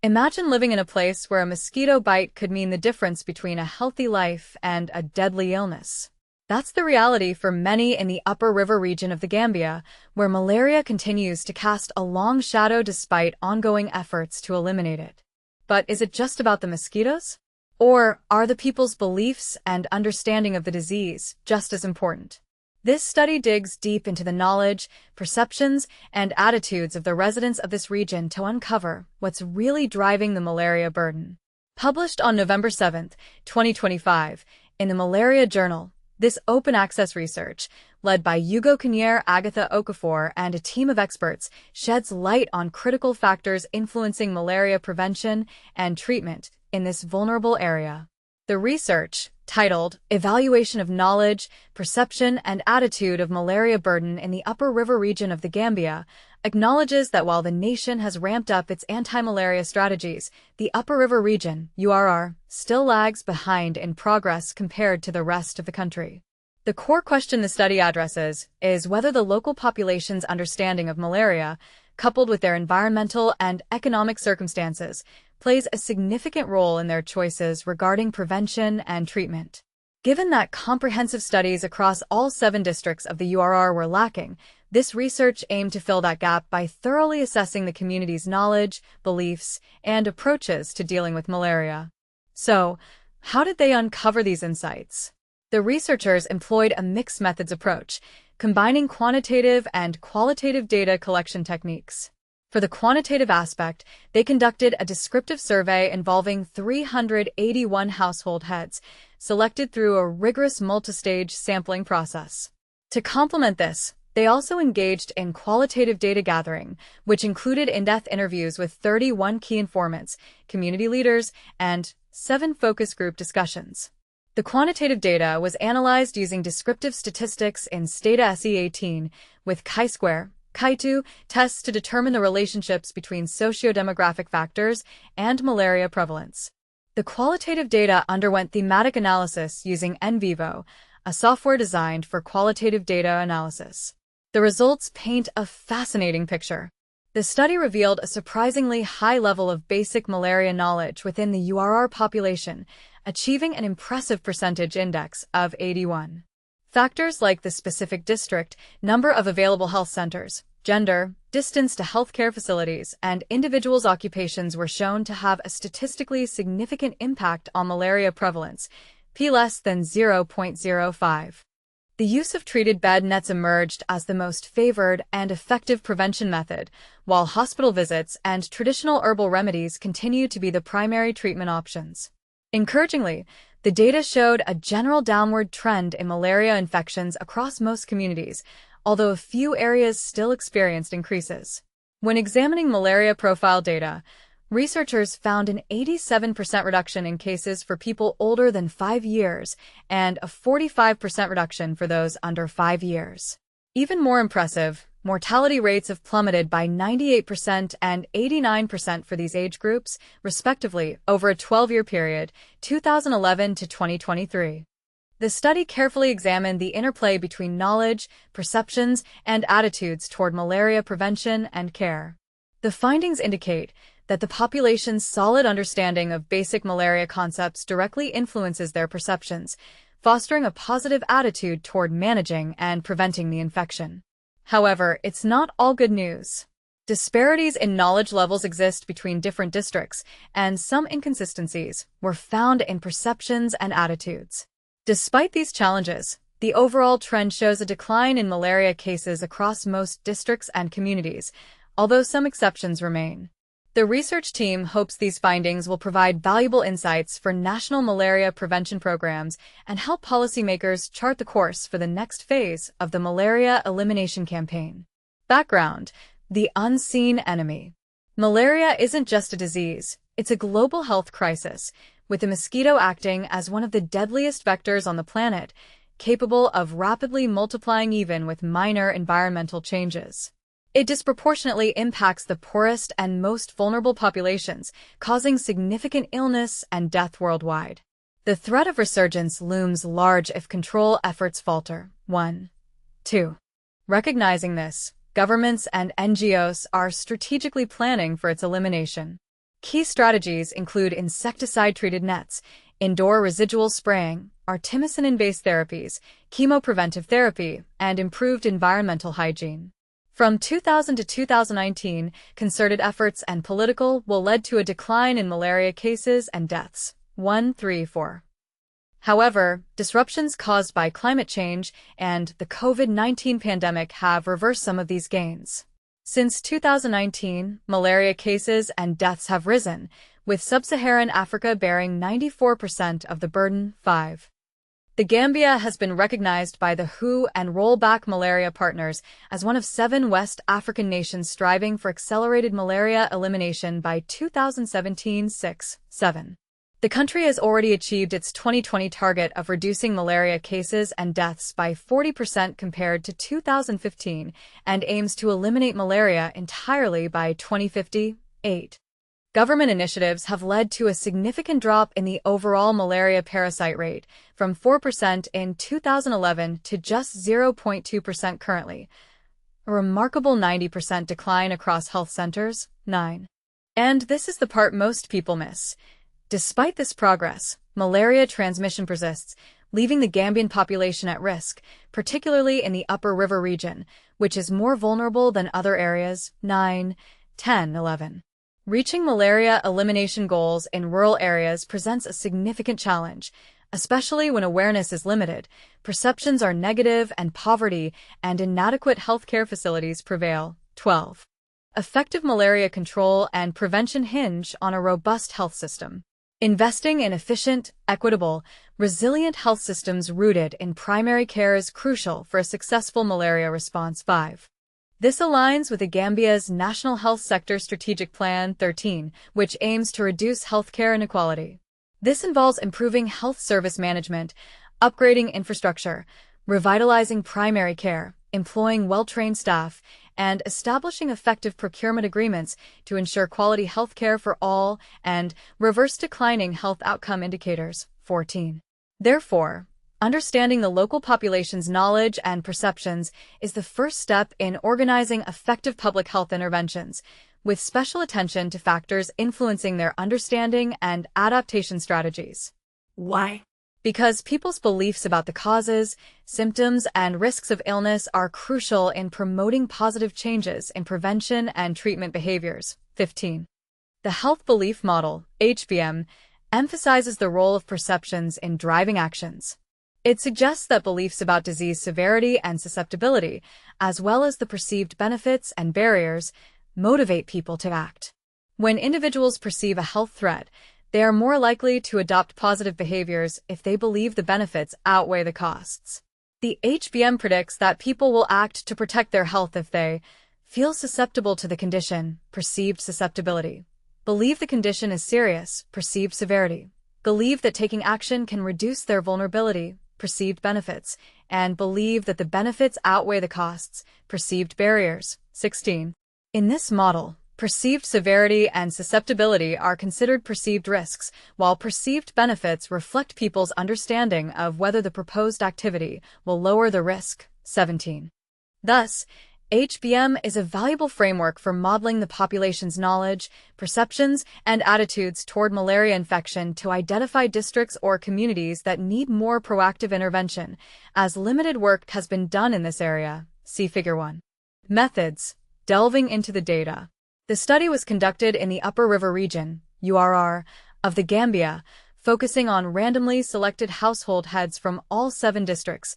Imagine living in a place where a mosquito bite could mean the difference between a healthy life and a deadly illness. That's the reality for many in the upper river region of the Gambia, where malaria continues to cast a long shadow despite ongoing efforts to eliminate it. But is it just about the mosquitoes? Or are the people's beliefs and understanding of the disease just as important? This study digs deep into the knowledge, perceptions, and attitudes of the residents of this region to uncover what's really driving the malaria burden. Published on November 7, 2025, in the Malaria Journal, this open-access research, led by Hugo Kinnear, Agatha Okafor, and a team of experts, sheds light on critical factors influencing malaria prevention and treatment in this vulnerable area. The research, titled Evaluation of Knowledge, Perception, and Attitude of Malaria Burden in the Upper River Region of the Gambia, acknowledges that while the nation has ramped up its anti-malaria strategies, the Upper River Region, URR, still lags behind in progress compared to the rest of the country. The core question the study addresses is whether the local population's understanding of malaria, coupled with their environmental and economic circumstances, plays a significant role in their choices regarding prevention and treatment. Given that comprehensive studies across all 7 districts of the URR were lacking, this research aimed to fill that gap by thoroughly assessing the community's knowledge, beliefs, and approaches to dealing with malaria. So, how did they uncover these insights? The researchers employed a mixed methods approach, combining quantitative and qualitative data collection techniques. For the quantitative aspect, they conducted a descriptive survey involving 381 household heads, selected through a rigorous multi-stage sampling process. To complement this, they also engaged in qualitative data gathering, which included in-depth interviews with 31 key informants, community leaders, and 7 focus group discussions. The quantitative data was analyzed using descriptive statistics in Stata SE18 with chi-square, chi2 tests to determine the relationships between socio-demographic factors and malaria prevalence. The qualitative data underwent thematic analysis using NVivo, a software designed for qualitative data analysis. The results paint a fascinating picture. The study revealed a surprisingly high level of basic malaria knowledge within the URR population, achieving an impressive percentage index of 81. Factors like the specific district, number of available health centers, gender, distance to healthcare facilities, and individuals' occupations were shown to have a statistically significant impact on malaria prevalence, p less than 0.05. The use of treated bed nets emerged as the most favored and effective prevention method, while hospital visits and traditional herbal remedies continue to be the primary treatment options. Encouragingly, the data showed a general downward trend in malaria infections across most communities, although a few areas still experienced increases. When examining malaria profile data, researchers found an 87% reduction in cases for people older than 5 years and a 45% reduction for those under 5 years. Even more impressive, mortality rates have plummeted by 98% and 89% for these age groups, respectively, over a 12-year period, 2011 to 2023. The study carefully examined the interplay between knowledge, perceptions, and attitudes toward malaria prevention and care. The findings indicate that the population's solid understanding of basic malaria concepts directly influences their perceptions, fostering a positive attitude toward managing and preventing the infection. However, it's not all good news. Disparities in knowledge levels exist between different districts, and some inconsistencies were found in perceptions and attitudes. Despite these challenges, the overall trend shows a decline in malaria cases across most districts and communities, although some exceptions remain. The research team hopes these findings will provide valuable insights for national malaria prevention programs and help policymakers chart the course for the next phase of the malaria elimination campaign. Background: the unseen enemy. Malaria isn't just a disease, it's a global health crisis, with the mosquito acting as one of the deadliest vectors on the planet, capable of rapidly multiplying even with minor environmental changes. It disproportionately impacts the poorest and most vulnerable populations, causing significant illness and death worldwide. The threat of resurgence looms large if control efforts falter. 1. 2. Recognizing this, governments and NGOs are strategically planning for its elimination. Key strategies include insecticide-treated nets, indoor residual spraying, artemisinin-based therapies, chemopreventive therapy, and improved environmental hygiene. From 2000 to 2019, concerted efforts and political will led to a decline in malaria cases and deaths. 134. However, disruptions caused by climate change and the COVID-19 pandemic have reversed some of these gains. Since 2019, malaria cases and deaths have risen, with sub-Saharan Africa bearing 94% of the burden. 5. The Gambia has been recognized by the WHO and Rollback Malaria Partners as one of 7 West African nations striving for accelerated malaria elimination by 2017. 6. 7. The country has already achieved its 2020 target of reducing malaria cases and deaths by 40% compared to 2015 and aims to eliminate malaria entirely by 2050. 8. Government initiatives have led to a significant drop in the overall malaria parasite rate, from 4% in 2011 to just 0.2% currently, a remarkable 90% decline across health centers. 9. And this is the part most people miss. Despite this progress, malaria transmission persists, leaving the Gambian population at risk, particularly in the upper river region, which is more vulnerable than other areas. 9, 10, 11. Reaching malaria elimination goals in rural areas presents a significant challenge, especially when awareness is limited, perceptions are negative, and poverty and inadequate healthcare facilities prevail. 12. Effective malaria control and prevention hinge on a robust health system. Investing in efficient, equitable, resilient health systems rooted in primary care is crucial for a successful malaria response. 5. This aligns with the Gambia's National Health Sector Strategic Plan 13, which aims to reduce healthcare inequality. This involves improving health service management, upgrading infrastructure, revitalizing primary care, employing well-trained staff, and establishing effective procurement agreements to ensure quality health care for all and reverse declining health outcome indicators. 14. Therefore, understanding the local population's knowledge and perceptions is the first step in organizing effective public health interventions, with special attention to factors influencing their understanding and adaptation strategies. Why? Because people's beliefs about the causes, symptoms, and risks of illness are crucial in promoting positive changes in prevention and treatment behaviors. 15. The Health Belief Model, HBM, emphasizes the role of perceptions in driving actions. It suggests that beliefs about disease severity and susceptibility, as well as the perceived benefits and barriers, motivate people to act. When individuals perceive a health threat, they are more likely to adopt positive behaviors if they believe the benefits outweigh the costs. The HBM predicts that people will act to protect their health if they feel susceptible to the condition, perceived susceptibility, believe the condition is serious, perceived severity, believe that taking action can reduce their vulnerability, perceived benefits, and believe that the benefits outweigh the costs, perceived barriers. 16. In this model, perceived severity and susceptibility are considered perceived risks, while perceived benefits reflect people's understanding of whether the proposed activity will lower the risk. 17. Thus, HBM is a valuable framework for modeling the population's knowledge, perceptions, and attitudes toward malaria infection to identify districts or communities that need more proactive intervention, as limited work has been done in this area. See Figure 1. Methods. Delving into the data. The study was conducted in the Upper River Region, URR, of the Gambia, focusing on randomly selected household heads from all 7 districts: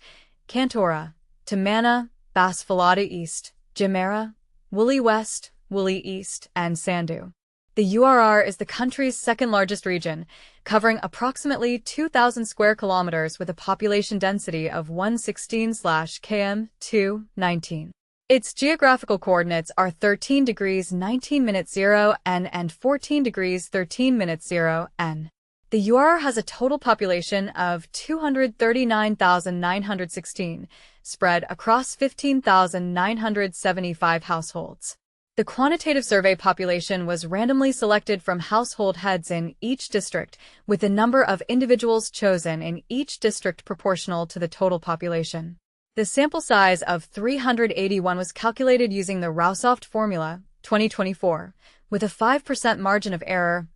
Kantora, Tamana, Bass Falada East, Jumeirah, Woolly West, Woolly East, and Sandu. The URR is the country's second-largest region, covering approximately 2,000 square kilometers with a population density of 116/km 219. Its geographical coordinates are 13 degrees 19 minutes 0 N and 14 degrees 13 minutes 0 N. The URR has a total population of 239,916, spread across 15,975 households. The quantitative survey population was randomly selected from household heads in each district, with the number of individuals chosen in each district proportional to the total population. The sample size of 381 was calculated using the Rausoft formula, 2024, With a 5% margin of error,